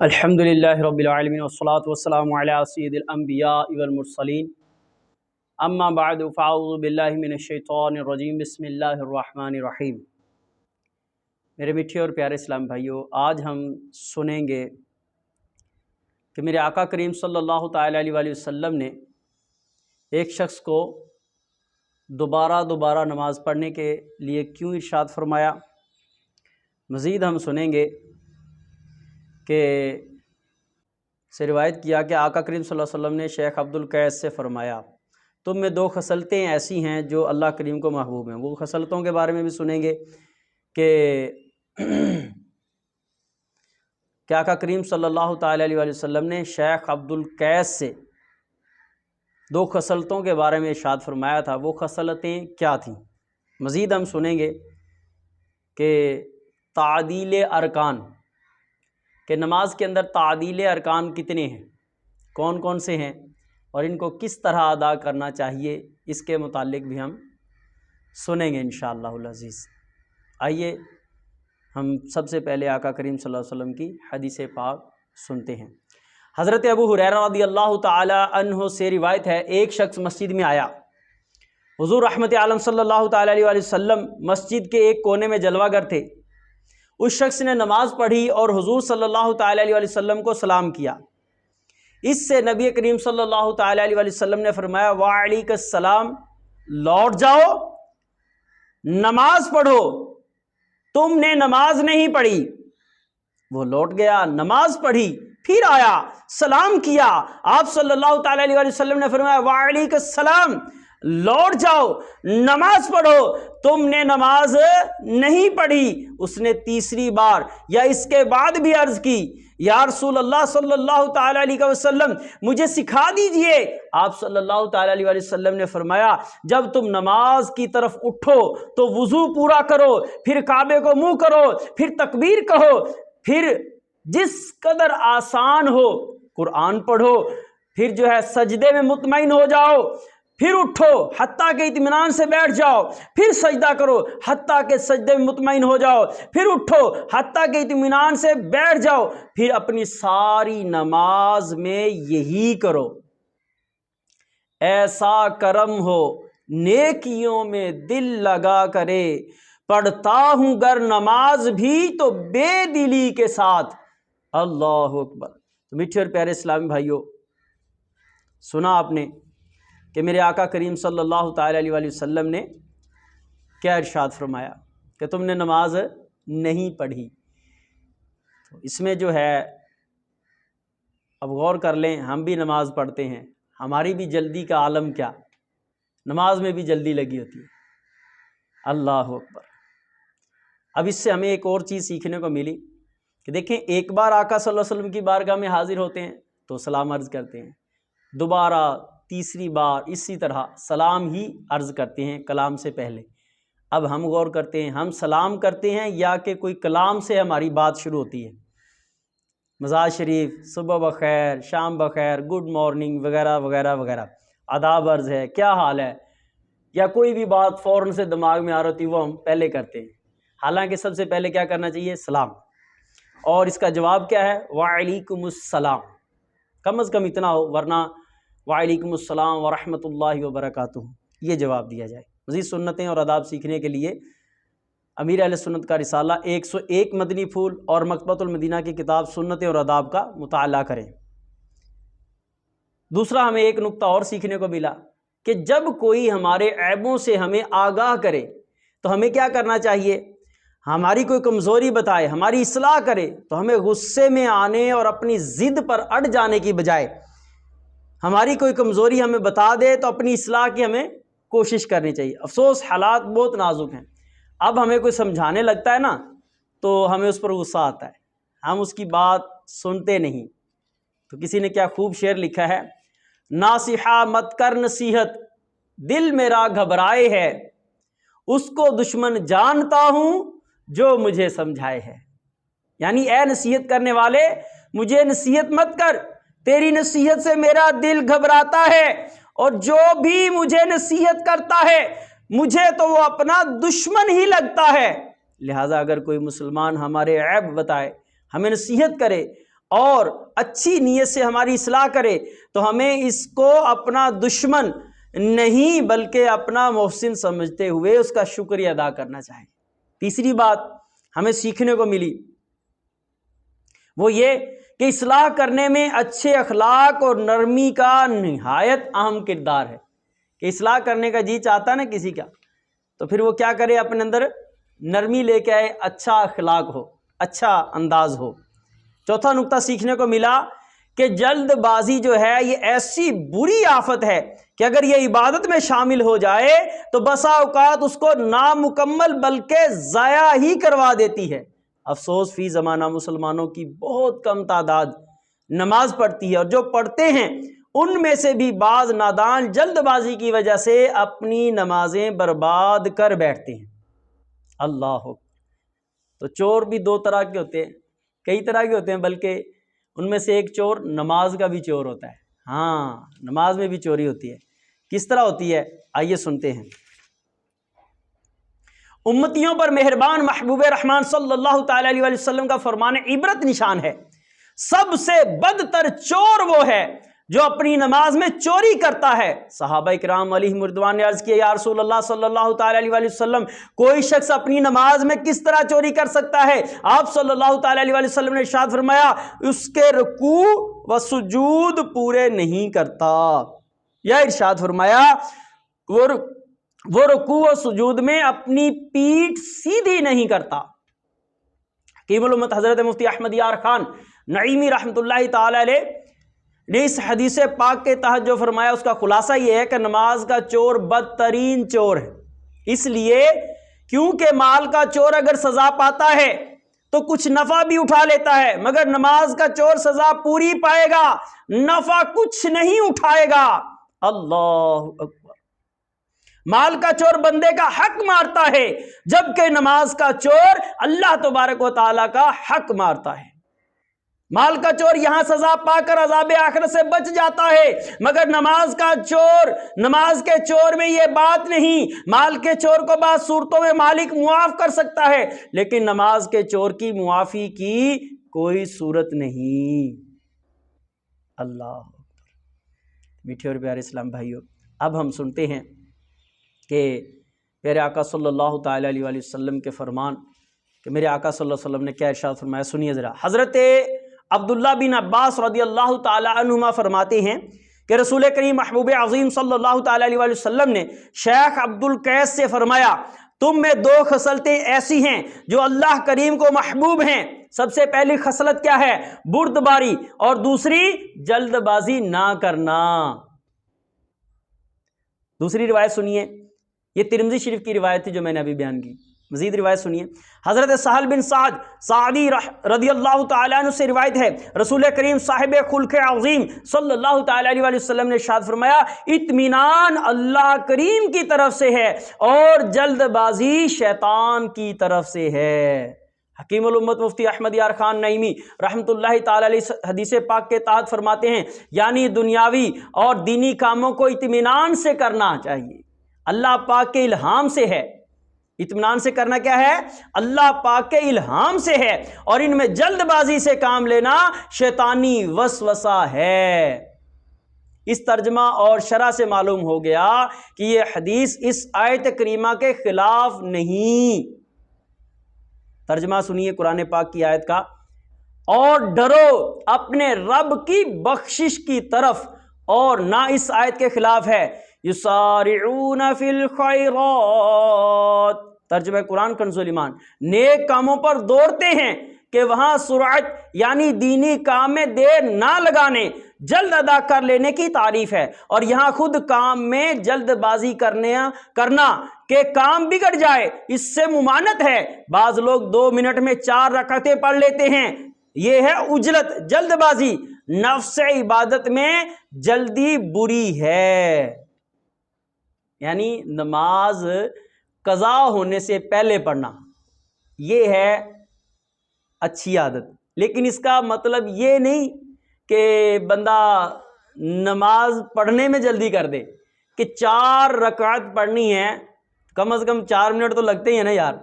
الحمدللہ رب العالمین والصلاة والسلام علی سید الانبیاء والمرسلین اما بعد فاعوذ باللہ من الشیطان الرجیم بسم اللہ الرحمن الرحیم۔ میرے میٹھے اور پیارے اسلام بھائیوں، آج ہم سنیں گے کہ میرے آقا کریم صلی اللہ تعالیٰ علیہ وآلہ وسلم نے ایک شخص کو دوبارہ نماز پڑھنے کے لیے کیوں ارشاد فرمایا۔ مزید ہم سنیں گے کہ سے روایت کیا کہ آقا کریم صلی اللہ علیہ وسلم نے شیخ عبدالقیس سے فرمایا، تم میں دو خصلتیں ایسی ہیں جو اللہ کریم کو محبوب ہیں۔ وہ خصلتوں کے بارے میں بھی سنیں گے کہ آقا کریم صلی اللہ تعالیٰ علیہ وسلم نے شیخ عبدالقیس سے دو خصلتوں کے بارے میں ارشاد فرمایا تھا، وہ خصلتیں کیا تھیں۔ مزید ہم سنیں گے کہ تعدیل ارکان، کہ نماز کے اندر تعدیل ارکان کتنے ہیں، کون کون سے ہیں، اور ان کو کس طرح ادا کرنا چاہیے، اس کے متعلق بھی ہم سنیں گے انشاءاللہ العزیز۔ آئیے ہم سب سے پہلے آقا کریم صلی اللہ علیہ وسلم کی حدیث پاک سنتے ہیں۔ حضرت ابو ہریرہ رضی اللہ تعالی عنہ سے روایت ہے، ایک شخص مسجد میں آیا، حضور رحمت عالم صلی اللہ تعالی علیہ وآلہ وسلم مسجد کے ایک کونے میں جلوہ گر تھے۔ اس شخص نے نماز پڑھی اور حضور صلی اللہ تعالی علیہ وآلہ وسلم کو سلام کیا۔ اس سے نبی کریم صلی اللہ تعالی علیہ وآلہ وسلم نے فرمایا، وعلیک السلام، لوٹ جاؤ، نماز پڑھو، تم نے نماز نہیں پڑھی۔ وہ لوٹ گیا، نماز پڑھی، پھر آیا، سلام کیا۔ آپ صلی اللہ تعالی علیہ وآلہ وسلم نے فرمایا، وعلیک السلام، لوٹ جاؤ، نماز پڑھو، تم نے نماز نہیں پڑھی۔ اس نے تیسری بار یا اس کے بعد بھی عرض کی، یا رسول اللہ صلی اللہ تعالی علیہ وسلم، مجھے سکھا دیجئے۔ آپ صلی اللہ تعالی علیہ وسلم نے فرمایا، جب تم نماز کی طرف اٹھو تو وضو پورا کرو، پھر کعبے کو منہ کرو، پھر تکبیر کہو، پھر جس قدر آسان ہو قرآن پڑھو، پھر سجدے میں مطمئن ہو جاؤ، پھر اٹھو حتیٰ کہ اطمینان سے بیٹھ جاؤ، پھر سجدہ کرو حتیٰ کہ سجدے میں مطمئن ہو جاؤ، پھر اٹھو حتیٰ کہ اطمینان سے بیٹھ جاؤ، پھر اپنی ساری نماز میں یہی کرو۔ ایسا کرم ہو نیکیوں میں دل لگا کرے، پڑھتا ہوں گر نماز بھی تو بے دلی کے ساتھ۔ اللہ اکبر۔ تو میٹھے اور پیارے اسلامی بھائیوں، سنا آپ نے کہ میرے آقا کریم صلی اللہ تعالی علیہ وآلہ وسلم نے کیا ارشاد فرمایا کہ تم نے نماز نہیں پڑھی۔ تو اس میں اب غور کر لیں، ہم بھی نماز پڑھتے ہیں، ہماری بھی جلدی کا عالم کیا، نماز میں بھی جلدی لگی ہوتی ہے۔ اللہ اکبر۔ اب اس سے ہمیں ایک اور چیز سیکھنے کو ملی کہ دیکھیں، ایک بار آقا صلی اللہ علیہ وسلم کی بارگاہ میں حاضر ہوتے ہیں تو سلام عرض کرتے ہیں، دوبارہ تیسری بار اسی طرح سلام ہی عرض کرتے ہیں کلام سے پہلے۔ اب ہم غور کرتے ہیں، ہم سلام کرتے ہیں یا کہ کوئی کلام سے ہماری بات شروع ہوتی ہے، مزاج شریف، صبح بخیر، شام بخیر، گڈ مارننگ وغیرہ وغیرہ وغیرہ، آداب عرض ہے، کیا حال ہے، یا کوئی بھی بات فوراً سے دماغ میں آ رہی وہ ہم پہلے کرتے ہیں۔ حالانکہ سب سے پہلے کیا کرنا چاہیے؟ سلام۔ اور اس کا جواب کیا ہے؟ وعلیکم السلام، کم از کم اتنا ہو، ورنہ وعلیکم السلام ورحمۃ اللہ وبرکاتہ یہ جواب دیا جائے۔ مزید سنتیں اور آداب سیکھنے کے لیے امیر اہل سنت کا رسالہ 101 مدنی پھول اور مکتبۃ المدینہ کی کتاب سنتیں اور آداب کا مطالعہ کریں۔ دوسرا ہمیں ایک نقطہ اور سیکھنے کو ملا کہ جب کوئی ہمارے عیبوں سے ہمیں آگاہ کرے تو ہمیں کیا کرنا چاہیے؟ ہماری کوئی کمزوری بتائے، ہماری اصلاح کرے تو ہمیں غصے میں آنے اور اپنی ضد پر اڑ جانے کی بجائے، ہماری کوئی کمزوری ہمیں بتا دے تو اپنی اصلاح کی ہمیں کوشش کرنی چاہیے۔ افسوس حالات بہت نازک ہیں، اب ہمیں کوئی سمجھانے لگتا ہے نا تو ہمیں اس پر غصہ آتا ہے، ہم اس کی بات سنتے نہیں۔ تو کسی نے کیا خوب شعر لکھا ہے، ناصحہ مت کر نصیحت دل میرا گھبرائے ہے، اس کو دشمن جانتا ہوں جو مجھے سمجھائے ہے۔ یعنی اے نصیحت کرنے والے، مجھے نصیحت مت کر، تیری نصیحت سے میرا دل گھبراتا ہے، اور جو بھی مجھے نصیحت کرتا ہے مجھے تو وہ اپنا دشمن ہی لگتا ہے۔ لہٰذا اگر کوئی مسلمان ہمارے عیب بتائے، ہمیں نصیحت کرے اور اچھی نیت سے ہماری اصلاح کرے تو ہمیں اس کو اپنا دشمن نہیں بلکہ اپنا محسن سمجھتے ہوئے اس کا شکریہ ادا کرنا چاہیے۔ تیسری بات ہمیں سیکھنے کو ملی وہ یہ کہ اصلاح کرنے میں اچھے اخلاق اور نرمی کا نہایت اہم کردار ہے۔ کہ اصلاح کرنے کا جی چاہتا ہے نا کسی کا، تو پھر وہ کیا کرے، اپنے اندر نرمی لے کے آئے، اچھا اخلاق ہو، اچھا انداز ہو۔ چوتھا نقطہ سیکھنے کو ملا کہ جلد بازی جو ہے یہ ایسی بری آفت ہے کہ اگر یہ عبادت میں شامل ہو جائے تو بسا اوقات اس کو نامکمل بلکہ ضائع ہی کروا دیتی ہے۔ افسوس فی زمانہ مسلمانوں کی بہت کم تعداد نماز پڑھتی ہے، اور جو پڑھتے ہیں ان میں سے بھی بعض نادان جلد بازی کی وجہ سے اپنی نمازیں برباد کر بیٹھتے ہیں۔ اللہ، تو چور بھی دو طرح کے ہوتے ہیں، کئی طرح کے ہوتے ہیں، بلکہ ان میں سے ایک چور نماز کا بھی چور ہوتا ہے۔ ہاں، نماز میں بھی چوری ہوتی ہے۔ کس طرح ہوتی ہے، آئیے سنتے ہیں۔ امتیوں پر مہربان محبوب رحمان صلی اللہ تعالی علیہ وسلم کا فرمان عبرت نشان ہے، سب سے بدتر چور وہ ہے جو اپنی نماز میں چوری کرتا ہے۔ صحابہ اکرام علیہم رضوان نے عرض کیا، یا رسول اللہ صلی اللہ تعالی علیہ وسلم، کوئی شخص اپنی نماز میں کس طرح چوری کر سکتا ہے؟ آپ صلی اللہ تعالی علیہ وسلم نے ارشاد فرمایا، اس کے رکوع و سجود پورے نہیں کرتا، یا ارشاد فرمایا وہ رکوع و سجود میں اپنی پیٹھ سیدھی نہیں کرتا۔ حکیم الامت حضرت مفتی احمد یار خان نعیمی رحمۃ اللہ تعالی علیہ نے اس حدیث پاک کے تحت جو فرمایا اس کا خلاصہ یہ ہے کہ نماز کا چور بدترین چور ہے، اس لیے کیونکہ مال کا چور اگر سزا پاتا ہے تو کچھ نفع بھی اٹھا لیتا ہے، مگر نماز کا چور سزا پوری پائے گا، نفع کچھ نہیں اٹھائے گا۔ اللہ اکبر۔ مال کا چور بندے کا حق مارتا ہے، جبکہ نماز کا چور اللہ تبارک و تعالیٰ کا حق مارتا ہے۔ مال کا چور یہاں سزا پا کر عذاب آخرت سے بچ جاتا ہے، مگر نماز کا چور، نماز کے چور میں یہ بات نہیں۔ مال کے چور کو بعض صورتوں میں مالک معاف کر سکتا ہے، لیکن نماز کے چور کی معافی کی کوئی صورت نہیں۔ اللہ، میٹھے اور پیارے اسلام بھائیوں، اب ہم سنتے ہیں کہ پیارے آقا صلی اللہ تعالی علیہ وسلم کے فرمان، کہ میرے آقا صلی اللہ علیہ وسلم نے کیا ارشاد فرمایا، سنیے ذرا۔ حضرت عبداللہ بن عباس رضی اللہ تعالی عنہما فرماتے ہیں کہ رسول کریم محبوب عظیم صلی اللہ تعالی علیہ وسلم نے شیخ عبد القیس سے فرمایا، تم میں دو خصلتیں ایسی ہیں جو اللہ کریم کو محبوب ہیں۔ سب سے پہلی خصلت کیا ہے؟ بردباری، اور دوسری جلد بازی نہ کرنا۔ دوسری روایت سنیے، یہ ترمذی شریف کی روایت تھی جو میں نے ابھی بیان کی۔ مزید روایت سنیے، حضرت سہل بن سعد سعدی رضی اللہ تعالیٰ عنہ سے روایت ہے، رسول کریم صاحب خلق عظیم صلی اللہ تعالیٰ علیہ وسلم نے ارشاد فرمایا، اطمینان اللہ کریم کی طرف سے ہے اور جلد بازی شیطان کی طرف سے ہے۔ حکیم الامت مفتی احمد یار خان نعیمی رحمۃ اللہ تعالی علیہ حدیث پاک کے تحت فرماتے ہیں، یعنی دنیاوی اور دینی کاموں کو اطمینان سے کرنا چاہیے، اللہ پاک کے الہام سے ہے۔ اطمینان سے کرنا کیا ہے؟ اللہ پاک کے الہام سے ہے، اور ان میں جلد بازی سے کام لینا شیطانی وسوسہ ہے۔ اس ترجمہ اور شرح سے معلوم ہو گیا کہ یہ حدیث اس آیت کریمہ کے خلاف نہیں۔ ترجمہ سنیے قرآن پاک کی آیت کا، اور ڈرو اپنے رب کی بخشش کی طرف، اور نہ اس آیت کے خلاف ہے، یسارعون فی الخیرات۔ ترجمہ قرآن کنز الایمان، نیک کاموں پر دوڑتے ہیں کہ وہاں سرعت یعنی دینی کام میں دیر نہ لگانے، جلد ادا کر لینے کی تعریف ہے، اور یہاں خود کام میں جلد بازی کرنا کہ کام بگڑ جائے اس سے ممانعت ہے۔ بعض لوگ 2 منٹ میں 4 رکعتیں پڑھ لیتے ہیں، یہ ہے عجلت، جلد بازی۔ نفس عبادت میں جلدی بری ہے، یعنی نماز قضا ہونے سے پہلے پڑھنا، یہ ہے اچھی عادت، لیکن اس کا مطلب یہ نہیں کہ بندہ نماز پڑھنے میں جلدی کر دے، کہ 4 رکعت پڑھنی ہے، کم از کم 4 منٹ تو لگتے ہی ہیں نا یار۔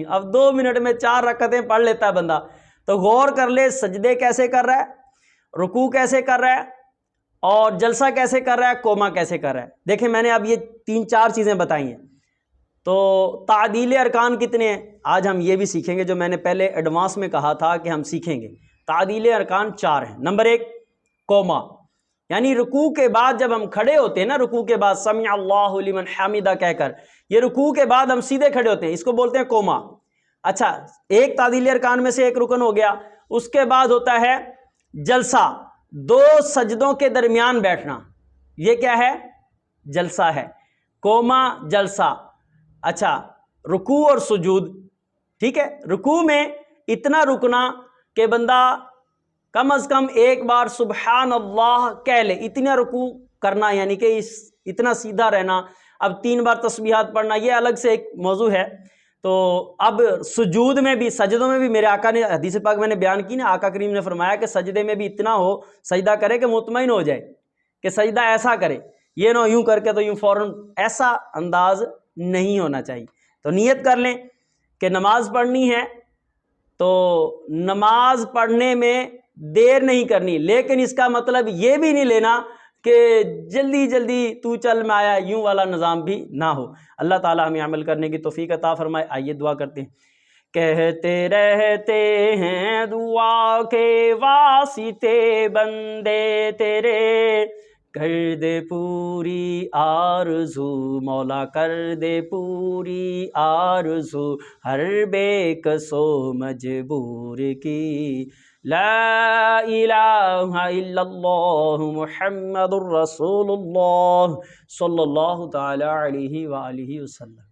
اب 2 منٹ میں 4 رکعتیں پڑھ لیتا ہے بندہ، تو غور کر لے سجدے کیسے کر رہا ہے، رکوع کیسے کر رہا ہے اور جلسہ کیسے کر رہا ہے، کوما کیسے کر رہا ہے۔ دیکھیں میں نے اب یہ 3-4 چیزیں بتائی ہیں، تو تعدیل ارکان کتنے ہیں آج ہم یہ بھی سیکھیں گے، جو میں نے پہلے ایڈوانس میں کہا تھا کہ ہم سیکھیں گے۔ تعدیل ارکان 4 ہیں۔ نمبر 1 کوما، یعنی رکوع کے بعد جب ہم کھڑے ہوتے ہیں نا، رکوع کے بعد سمع اللہ لمن حمدہ کہہ کر، یہ رکوع کے بعد ہم سیدھے کھڑے ہوتے ہیں، اس کو بولتے ہیں کوما۔ اچھا، ایک تعدیل ارکان میں سے ایک رکن ہو گیا۔ اس کے بعد ہوتا ہے جلسہ، 2 سجدوں کے درمیان بیٹھنا، یہ کیا ہے؟ جلسہ ہے، کوما جلسہ۔ اچھا، رکوع اور سجود، ٹھیک ہے، رکوع میں اتنا رکنا کہ بندہ کم از کم ایک بار سبحان اللہ کہہ لے، اتنا رکوع کرنا، یعنی کہ اتنا سیدھا رہنا۔ اب 3 بار تسبیحات پڑھنا یہ الگ سے ایک موضوع ہے۔ تو اب سجود میں بھی، سجدوں میں بھی میرے آقا نے حدیث پاک میں نے بیان کی نا، آقا کریم نے فرمایا کہ سجدے میں بھی اتنا ہو، سجدہ کرے کہ مطمئن ہو جائے، کہ سجدہ ایسا کرے، یہ نہ یوں کر کے تو یوں فوراً، ایسا انداز نہیں ہونا چاہیے۔ تو نیت کر لیں کہ نماز پڑھنی ہے، تو نماز پڑھنے میں دیر نہیں کرنی، لیکن اس کا مطلب یہ بھی نہیں لینا کہ جلدی جلدی تو چل میں آیا، یوں والا نظام بھی نہ ہو۔ اللہ تعالی ہمیں عمل کرنے کی توفیق عطا فرمائے۔ آئیے دعا کرتے ہیں۔ کہتے رہتے ہیں دعا کے واسطے بندے تیرے، کر دے پوری آرزو مولا، کر دے پوری آرزو ہر بے کس و مجبور کی۔ لا الہ الا اللہ محمد الرسول اللہ صلی اللہ تعالی علیہ وآلہ وسلم۔